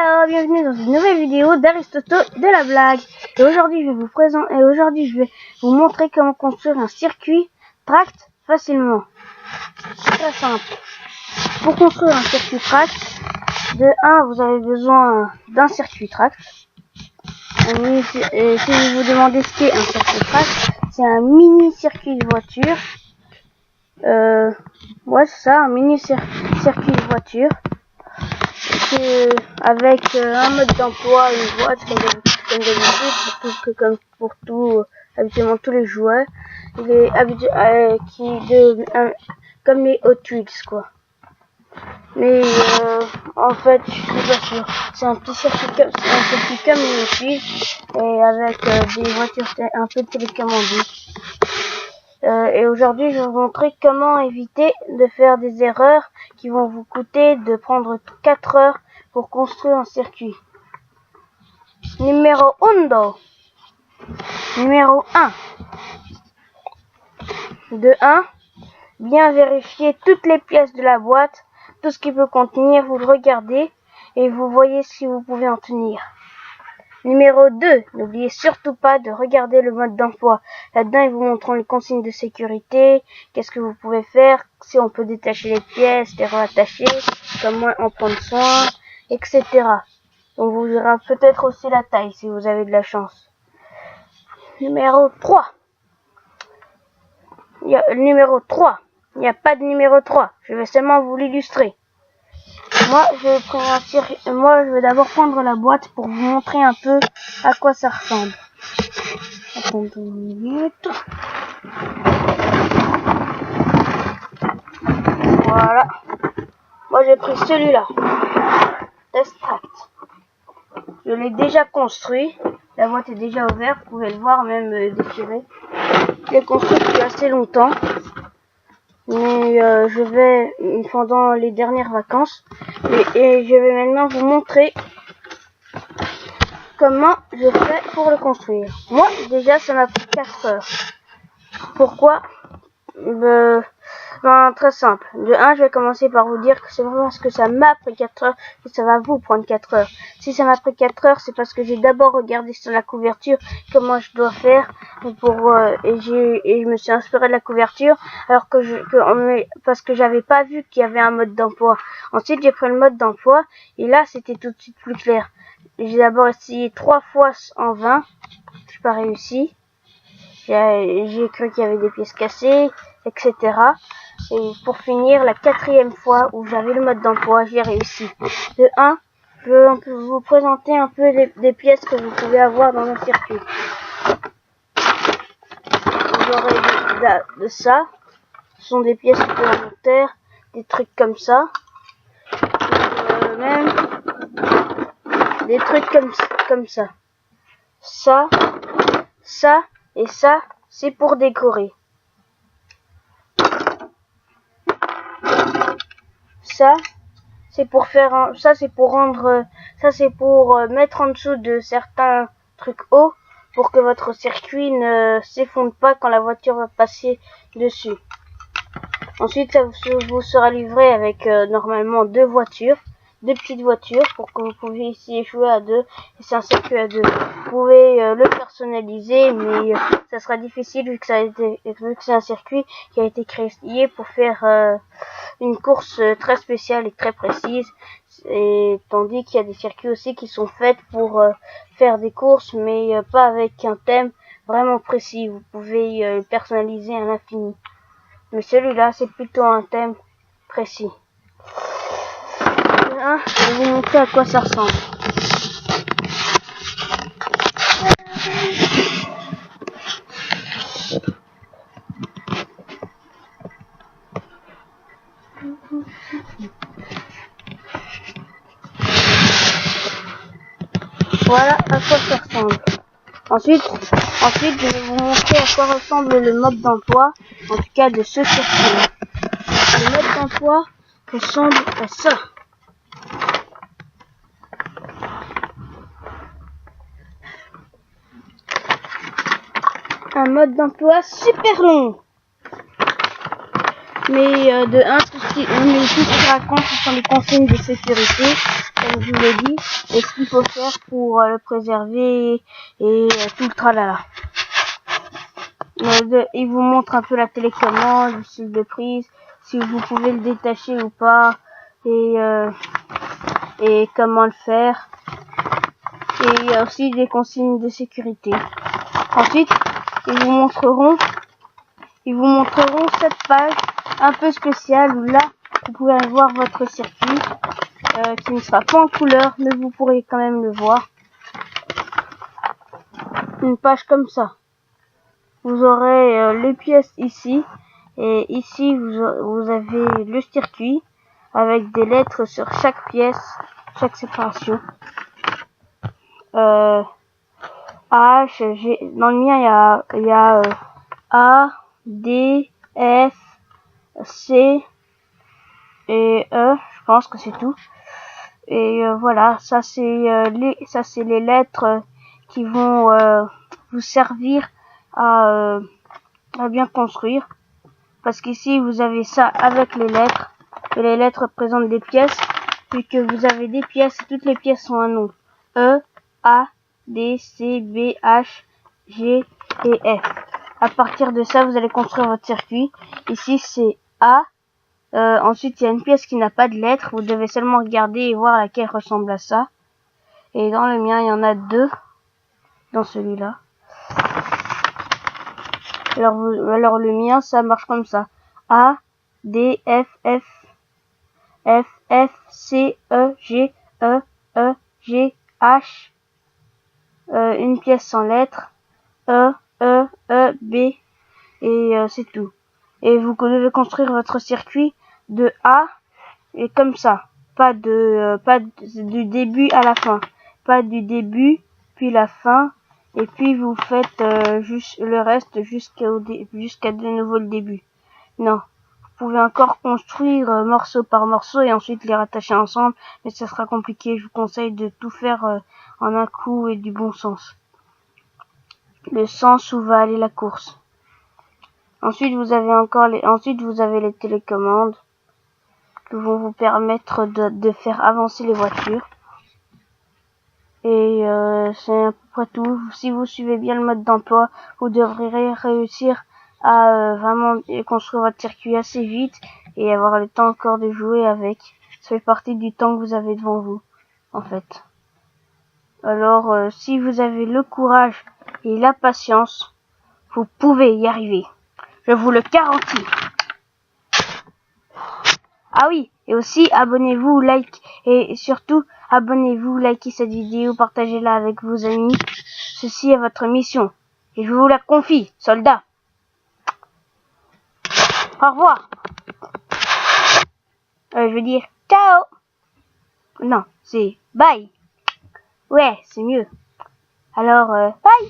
Hello, bienvenue dans une nouvelle vidéo d'Aristote de la blague. Et aujourd'hui je vais vous montrer comment construire un circuit tract facilement. C'est très simple. Pour construire un circuit tract, de 1 vous avez besoin d'un circuit tract. Et si vous vous demandez ce qu'est un circuit tract, c'est un mini circuit de voiture. Ouais, c'est ça, un mini circuit de voiture. Avec un mode d'emploi, une boîte comme d'habitude, comme pour habituellement tous les jouets, il est comme les Hot Wheels quoi. Mais en fait, je suis pas sûr. C'est un petit circuit comme les Hot Wheels et avec des voitures un peu télécommandées. Et aujourd'hui, je vais vous montrer comment éviter de faire des erreurs qui vont vous coûter de prendre 4 heures pour construire un circuit. Numéro 1. Numéro 1. De 1. Bien vérifier toutes les pièces de la boîte, tout ce qu'il peut contenir, vous le regardez et vous voyez si vous pouvez en tenir. Numéro 2, n'oubliez surtout pas de regarder le mode d'emploi. Là-dedans, ils vous montreront les consignes de sécurité, qu'est-ce que vous pouvez faire, si on peut détacher les pièces, les rattacher, comment en prendre soin, etc. On vous dira peut-être aussi la taille si vous avez de la chance. Numéro 3. Numéro 3. Il n'y a pas de numéro 3. Je vais seulement vous l'illustrer. Moi, je vais d'abord prendre la boîte pour vous montrer un peu à quoi ça ressemble. Attendez une minute. Voilà. Moi, j'ai pris celui-là. Test Tract. Je l'ai déjà construit. La boîte est déjà ouverte. Vous pouvez le voir, même déchiré. Je l'ai construit depuis assez longtemps. Mais je vais pendant les dernières vacances et je vais maintenant vous montrer comment je fais pour le construire. Moi déjà ça m'a pris 4 heures. Pourquoi? Très simple. De 1, je vais commencer par vous dire que c'est vraiment parce que ça m'a pris 4 heures que ça va vous prendre 4 heures. Si ça m'a pris 4 heures, c'est parce que j'ai d'abord regardé sur la couverture comment je dois faire et je me suis inspiré de la couverture alors parce que j'avais pas vu qu'il y avait un mode d'emploi. Ensuite, j'ai pris le mode d'emploi et là, c'était tout de suite plus clair. J'ai d'abord essayé 3 fois en vain. Je n'ai pas réussi. J'ai cru qu'il y avait des pièces cassées, etc. Et pour finir, la 4e fois où j'avais le mode d'emploi, j'ai réussi. De 1, je vais vous présenter un peu des pièces que vous pouvez avoir dans un circuit. Vous aurez de ça. Ce sont des pièces supplémentaires, des trucs comme ça. Même des trucs comme ça. Ça et ça, c'est pour décorer. Ça, c'est pour mettre en dessous de certains trucs hauts pour que votre circuit ne s'effondre pas quand la voiture va passer dessus. Ensuite, ça vous sera livré avec normalement deux petites voitures pour que vous puissiez ici jouer à 2 et c'est un circuit à 2. Vous pouvez le personnaliser mais ça sera difficile vu que c'est un circuit qui a été créé pour faire une course très spéciale et très précise, et tandis qu'il y a des circuits aussi qui sont faits pour faire des courses mais pas avec un thème vraiment précis. Vous pouvez personnaliser à l'infini. Mais celui-là, c'est plutôt un thème précis. Là, je vais vous montrer à quoi ça ressemble. Voilà à quoi ça ressemble. Ensuite, je vais vous montrer à quoi ressemble le mode d'emploi, en tout cas de ce circuit. Le mode d'emploi ressemble à ça. Un mode d'emploi super long. Mais de 1, tout ce mais tout ce qu'il raconte, ce sont les consignes de sécurité, comme je vous l'ai dit, et ce qu'il faut faire pour le préserver et tout le tralala. Il vous montre un peu la télécommande, le style de prise, si vous pouvez le détacher ou pas, et comment le faire. Et il y a aussi des consignes de sécurité. Ensuite, ils vous montreront cette page un peu spéciale où là, vous pouvez aller voir votre circuit, qui ne sera pas en couleur, mais vous pourrez quand même le voir. Une page comme ça. Vous aurez les pièces ici, et ici vous avez le circuit avec des lettres sur chaque pièce, chaque séparation. H, G, dans le mien il y a A, D, F, C et E, je pense que c'est tout. Et voilà, ça c'est les lettres qui vont vous servir à bien construire. Parce qu'ici vous avez ça avec les lettres, et les lettres représentent des pièces, puis que vous avez des pièces, et toutes les pièces ont un nom. E, A, D, C, B, H, G et F. À partir de ça, vous allez construire votre circuit. Ici c'est A. Ensuite il y a une pièce qui n'a pas de lettres, vous devez seulement regarder et voir laquelle ressemble à ça. Et dans le mien il y en a deux, dans celui-là. Alors le mien ça marche comme ça. A, D, F, F, F, F, C, E, G, E, E, G, H, une pièce sans lettres, E, E, E, B, et c'est tout. Et vous devez construire votre circuit de A, et comme ça. Pas du début à la fin. Pas du début, puis la fin, et puis vous faites juste le reste jusqu'à de nouveau le début. Non. Vous pouvez encore construire morceau par morceau et ensuite les rattacher ensemble, mais ça sera compliqué. Je vous conseille de tout faire en un coup et du bon sens. Le sens où va aller la course. Ensuite vous avez les télécommandes qui vont vous permettre de faire avancer les voitures. Et c'est à peu près tout. Si vous suivez bien le mode d'emploi, vous devrez réussir à vraiment construire votre circuit assez vite et avoir le temps encore de jouer avec. Ça fait partie du temps que vous avez devant vous, en fait. Alors, si vous avez le courage et la patience, vous pouvez y arriver. Je vous le garantis. Ah oui, et aussi abonnez-vous, like, et surtout abonnez-vous, likez cette vidéo, partagez-la avec vos amis. Ceci est votre mission. Et je vous la confie, soldats. Au revoir. Je veux dire ciao. Non, c'est bye. Ouais, c'est mieux. Alors, bye.